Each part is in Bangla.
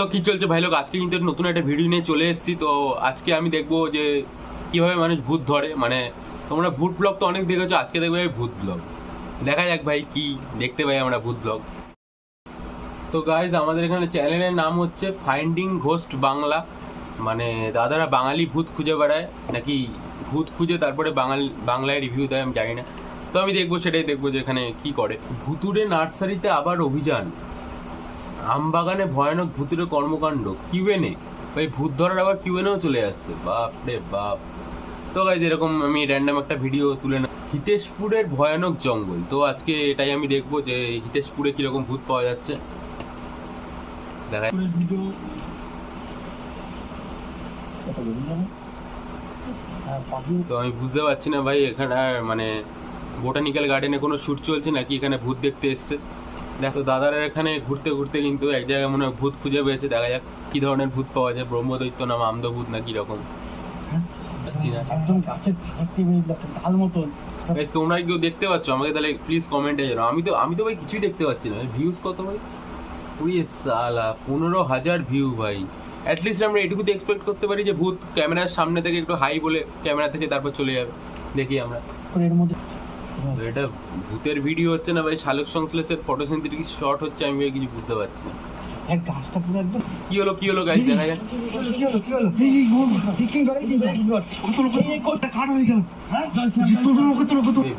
তো কি চলছে ভাই লোক, আজকে কিন্তু নতুন একটা ভিডিও নিয়ে চলে এসেছি। তো আজকে আমি দেখবো যে কিভাবে মানুষ ভূত ধরে। মানে তোমরা ভূত ব্লগ তো অনেক দেখেছো, আজকে দেখবে ভূত ব্লগ। দেখা যাক ভাই কি দেখতে পাই আমরা ভূত ব্লগ। তো গাইজ আমাদের এখানে চ্যানেলের নাম হচ্ছে ফাইন্ডিং ঘোস্ট বাংলা। মানে দাদারা বাঙালি ভূত খুঁজে বেড়ায় নাকি ভূত খুঁজে তারপরে বাংলায় রিভিউ দেয়, আমি জানি না। তো আমি দেখবো, সেটাই দেখবো যে এখানে কি করে। ভুতুড়ে নার্সারিতে আবার অভিযান, আমবাগানে ভয়ানক ভূতুড়ে কর্মকাণ্ড, কিউএনএ। ভাই ভূত ধরার আবার কিউএনএও চলে আসছে, বাপ রে বাপ। তো গাইজ এরকম আমি র্যান্ডাম একটা ভিডিও তুলে না, হিতেশপুরের ভয়ানক জঙ্গল। তো আজকে এটাই আমি দেখবো যে হিতেশপুরে কিরকম ভূত পাওয়া যাচ্ছে। দেখা তো আমি বুঝতে পারছি না ভাই, এখানে মানে বোটানিক্যাল গার্ডেনে কোনো শ্যুট চলছে নাকি এখানে ভূত দেখতে এসছে। দেখো দাদারা এখানে ঘুরতে ঘুরতে কিন্তু এক জায়গায় মনে হয় ভূত খুঁজে পেয়েছে। দেখা যাক কি ধরনের ভূত পাওয়া যায়, ব্রহ্মদৈত্য না মামদভূত না কি রকম। তোমরা কেউ দেখতে পাচ্ছ আমাকে? তাহলে প্লিজ কমেন্টে জানাও। আমি তো ভাই কিছুই দেখতে পাচ্ছি না। ভিউজ কত ভাই? ওরে সালা 15,000 ভিউ ভাই। অ্যাটলিস্ট আমরা এটুকু এক্সপেক্ট করতে পারি যে ভূত ক্যামেরার সামনে থেকে একটু হাই বলে ক্যামেরা থেকে তারপর চলে যাবে। দেখি আমরা এটা ভূতের ভিডিও হচ্ছে না ভাই, শালক সংশ্লেষের ফটোসিনথেটিক শট হচ্ছে। আমি কিছু বুঝতে পারছি না। কি হলো গাইস, দেখা যাক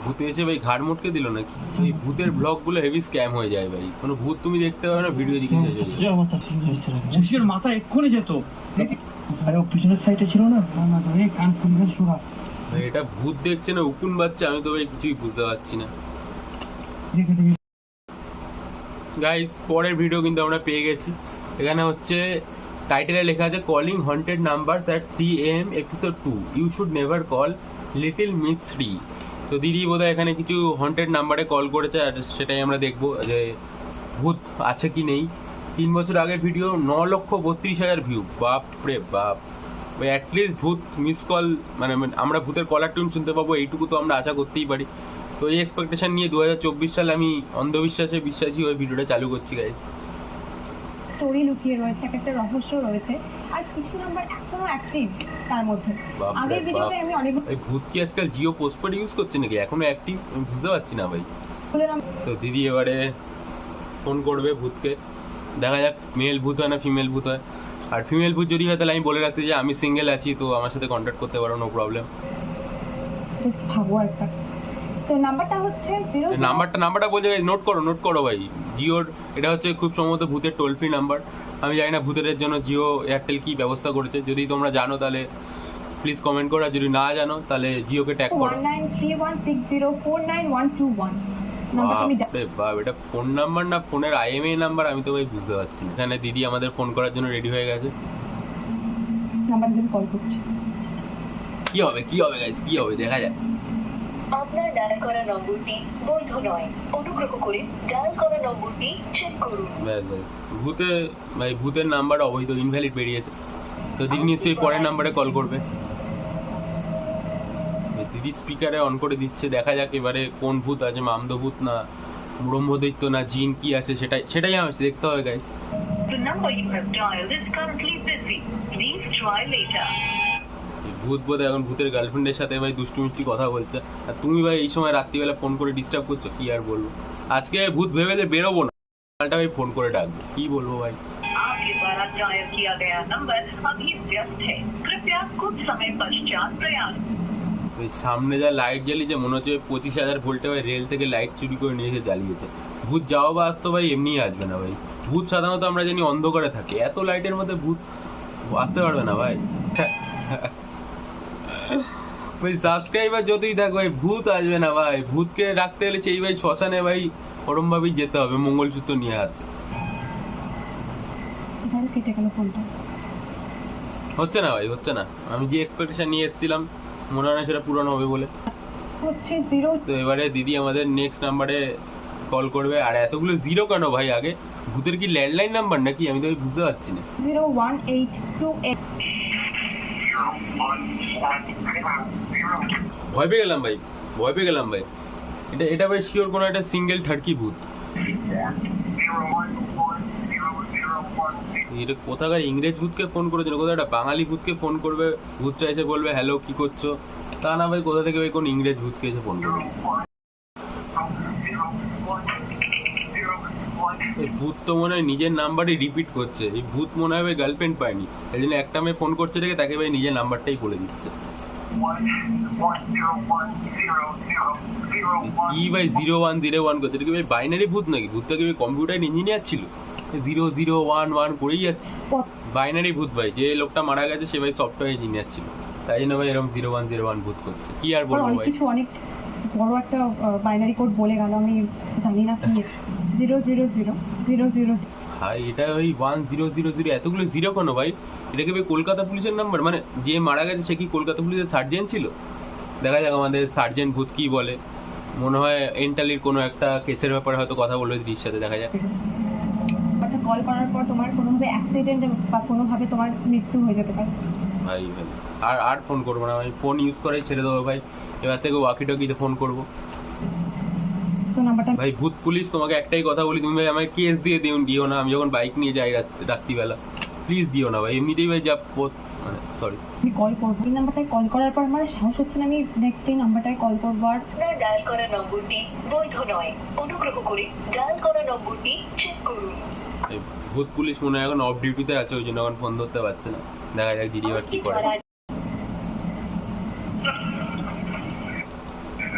ভূত এসে ভাই ঘাড় মুটকে দিল নাকি? এই ভূতের ব্লগ গুলো হেভি স্ক্যাম হয়ে যায় ভাই। কোনো ভূত তুমি দেখতে পাবে না, ভিডিও দিকে যায় মাথা এক্ষুনি যেত। আরে ও পিছনের সাইডে ছিল না, কান খুলে শোনা। এটা ভূত দেখছে না উকুন বাচ্চা, আমি তো ভাই কিছুই বুঝতে পারছি না। গাইস পরের ভিডিও কিন্তু আমরা পেয়ে গেছি। এখানে হচ্ছে টাইটেলে লেখা আছে calling haunted numbers at 3 AM episode 2, you should never call little miss Shree. তো দিদি বোধহয় এখানে কিছু হন্টেড নাম্বারে কল করেছে, আর সেটাই আমরা দেখবো যে ভূত আছে কি নেই। 3 বছর আগের ভিডিও 9,32,000 ভিউ, বাপ রে বাপ। ওই অ্যাটলিস্ট ভূত মিস কল, মানে আমরা ভূতের কলার টিউন শুনতে পাবো, এইটুকু তো আমরা আশা করতেই পারি। তো এই এক্সপেকটেশন নিয়ে 2024 সালে আমি অন্ধবিশ্বাসে বিশ্বাসী হয়ে ভিডিওটা চালু করছি গাইস। স্টোরি লুকিয়ে রয়েছে, একটা রহস্য রয়েছে, আর কিছু নাম্বার এখনো অ্যাক্টিভ তার মধ্যে। আগের ভিডিওতে আমি অনেক এই ভূত কি আজকাল জিও পোস্টপেড ইউজ করছে নাকি এখনো অ্যাক্টিভ, আমি বুঝতে পারছি না ভাই। তো দিদি এবারে ফোন করবে ভূতকে, দেখা যাক মেল ভূত হয় না ফিমেল ভূত হয়। আর ফিমেল ভূত যদি হয় তাহলে আমি বলে রাখতে যে আমি সিঙ্গেল আছি, তো আমার সাথে কন্ট্যাক্ট করতে পারো, নো প্রবলেম। ভাবো একটা, তো নাম্বারটা হচ্ছে নাম্বারটা বলছে, নোট করো ভাই। জিওর এটা হচ্ছে খুব সম্ভবত ভূতের টোল ফ্রি নাম্বার। আমি জানি না ভূতের জন্য জিও এয়ারটেল কি ব্যবস্থা করেছে। যদি তোমরা জানো তাহলে প্লিজ কমেন্ট করো, আর যদি না জানো তাহলে জিওকে ট্যাগ করো। 1931604921 এটা ফোন নাম্বার না ফোনের IMEI নাম্বার, আমি তো ভাই বুঝতে পারছি না। এখানে দিদি আমাদের ফোন করার জন্য রেডি হয়ে গেছে। কল করছি। কি হবে গাইস, কি হবে দেখা যাক। আপনার ডায়াল করা নম্বরটি বৈধ নয়, অনুগ্রহ করে ডায়াল করা নম্বরটি চেক করুন। ভূতের নাম্বার অবৈধ, ইনভ্যালিড বেরিয়েছে। তো দিদি নিশ্চয়ই পরের নাম্বারে কল করবে। দিদি স্পিকারে অন করে দিচ্ছে, দেখা যাক এবারে কোন ভূত আছে, মামদভূত না ব্রহ্মদৈত্য না জিন কি আছে, সেটাই আমার দেখতে হবে গাইস। ভূত বোধহয় এখন ভূতের গার্লফ্রেন্ডের সাথে ভাই দুষ্টু মিষ্টি কথা বলছে, আর তুমি ভাই এই সময় রাত্রিবেলা ফোন করে ডিস্টার্ব করছো। কি আর বলবো, আজকে ভূত ভেবে যে বেরোবো না, কালটা ভাই ফোন করে ডাকবো, কি বলবো ভাই। সামনে যা লাইট জ্বালিয়েছে মনে হচ্ছে 25,000 ভোল্টে ভাই রেল থেকে লাইট চুরি করে নিয়ে এসে জ্বালিয়েছে। ভূত যাওয়া বা আসতো ভাই এমনিই আসবে না ভাই। ভূত সাধারণত আমরা জানি অন্ধকারে থাকে, এত লাইটের মধ্যে ভূত আসতে পারবে না ভাই। ভাই সাবস্ক্রাইবার যতই থাক ভাই ভূত আসবে না ভাই। ভূতকে রাখতে হলে সেই ভাই শ্মশানে ভাই ওরম ভাবেই যেতে হবে, মঙ্গলসূত্র নিয়ে হাতে। হচ্ছে না ভাই, হচ্ছে না। আমি যে এক্সপেকটেশন নিয়ে এসেছিলাম মনে হয় না সেটা পূরণ হবে বলে। তো এবারে দিদি আমাদের নেক্সট নাম্বারে কল করবে। আর এতগুলো জিরো কেন ভাই আগে? ভূতের কি ল্যান্ডলাইন নাম্বার নাকি? আমি তো বুঝতে পারছি না। 01828 ভয় পেয়ে গেলাম ভাই। এটা ভাই শিওর কোনো একটা সিঙ্গেল ঠাড়কি ভূত। এটা কোথাকার ইংরেজ ভূতকে ফোন করেছে না, কোথাও একটা বাঙালি ভূতকে ফোন করবে, ভূতটা এসে বলবে হ্যালো কি করছো, তা না ভাই কোথা থেকে ভাই কোন ইংরেজ ভূতকে এসে ফোন করবে। এই ভূত তো মনে হয় নিজের নাম্বারই রিপিট করছে, এই ভূত মনে হয় ভাই গার্লফ্রেন্ড পায়নি, এই জন্য একটা মেয়ে ফোন করছে দেখে তাকে ভাই নিজের নাম্বারটাই বলে দিচ্ছে। কি ভাই 0101 করছে, এটা কি ভাই বাইনারি ভূত নাকি? ভূতটা কি ভাই কম্পিউটার ইঞ্জিনিয়ার ছিল? 0011 করেই যাচ্ছে, বাইনারি ভূত ভাই। যে লোকটা মারা গেছে সে ভাই সফটওয়্যার ইঞ্জিনিয়ার ছিল, তাই জন্য ভাই এরকম 0101 ভূত করছে। কি আর বলবো অনেক ভাই, কিছু অনেক বড় একটা বাইনারি কোড বলে গেল, আমি জানি না কি 000 ভাই এটা ওই 1000 এতগুলো জিরো কেন ভাই? এটা কি ভাই কলকাতা পুলিশের নাম্বার? মানে যে মারা গেছে সে কি কলকাতা পুলিশের সার্জেন্ট ছিল? দেখা যাক আমাদের সার্জেন্ট ভূত কি বলে। মনে হয় এন্টালির কোনো একটা কেসের ব্যাপারে হয়তো কথা বলবে দিদির সাথে, দেখা যাক। কল করার পর তোমার কোনোভাবে অ্যাক্সিডেন্ট বা কোনোভাবে তোমার মৃত্যু হয়ে যেতে পারে। ভাই ভাই আর আর ফোন করবো না, আমি ফোন ইউজ করাই ছেড়ে দেবো ভাই, এবার থেকে ওয়াকি টকিতে ফোন করবো। তো নাম্বারটা ভাই ভূত পুলিশ তোমাকে একটাই কথা বলি, তুমি ভাই আমায় কেস দিয়ে দিও না, আমি যখন বাইক নিয়ে যাই রাত্রিবেলা, প্লিজ দিও না ভাই। এমনিতেই ভাই যা মানে সরি, আমি কল করবো, এই নাম্বারটায় কল করার পর আমার সাহস হচ্ছে না, আমি নেক্সট এই নাম্বারটায় কল করবো। আর আপনার ডায়াল করা নম্বরটি বৈধ নয়, অনুগ্রহ করে ডায়াল করা নম্বরটি চেক করুন। এই ভূত পুলিশ মনে হয় এখন অফ ডিউটিতে আছে, ওই জন্য এখন ফোন ধরতে পারছে না। দেখা যাক দিদি এবার কি করে।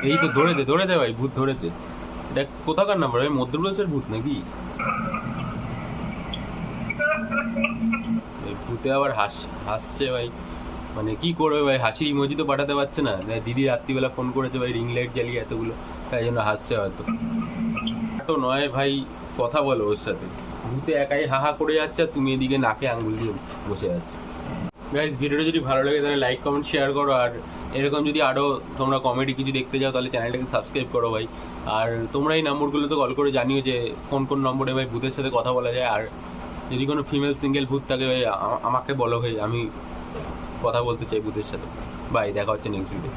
এই তো ধরেছে ভাই, ভূত ধরেছে। এটা কোথাকার নাম্বার ভাই? মধ্যপ্রদেশের ভূত নাকি? এই ভূতে আবার হাসছে ভাই, মানে কি করবে ভাই, হাসির ইমোজি তো পাঠাতে পারছে না। দিদি রাত্রিবেলা ফোন করেছে ভাই, রিং লাইট জ্বালিয়ে এতগুলো, তাই জন্য হাসছে হয়তো। তো নয় ভাই, কথা বলো ওর সাথে। ভূতে একাই হাহা করে যাচ্ছে আর তুমি এদিকে নাকে আঙ্গুল দিয়ে বসে যাচ্ছ। গাইজ ভিডিওটা যদি ভালো লাগে তাহলে লাইক কমেন্ট শেয়ার করো, আর এরকম যদি আরও তোমরা কমেডি কিছু দেখতে যাও তাহলে চ্যানেলটাকে সাবস্ক্রাইব করো ভাই। আর তোমরা এই নম্বরগুলোতে কল করে জানিও যে কোন কোন নম্বরে ভাই ভূতের সাথে কথা বলা যায়। আর যদি কোনো ফিমেল সিঙ্গেল ভূত থাকে ভাই আমাকে বলো ভাই, আমি কথা বলতে চাই ভূতের সাথে। বাই, দেখা হচ্ছে নেক্সট ভিডিও।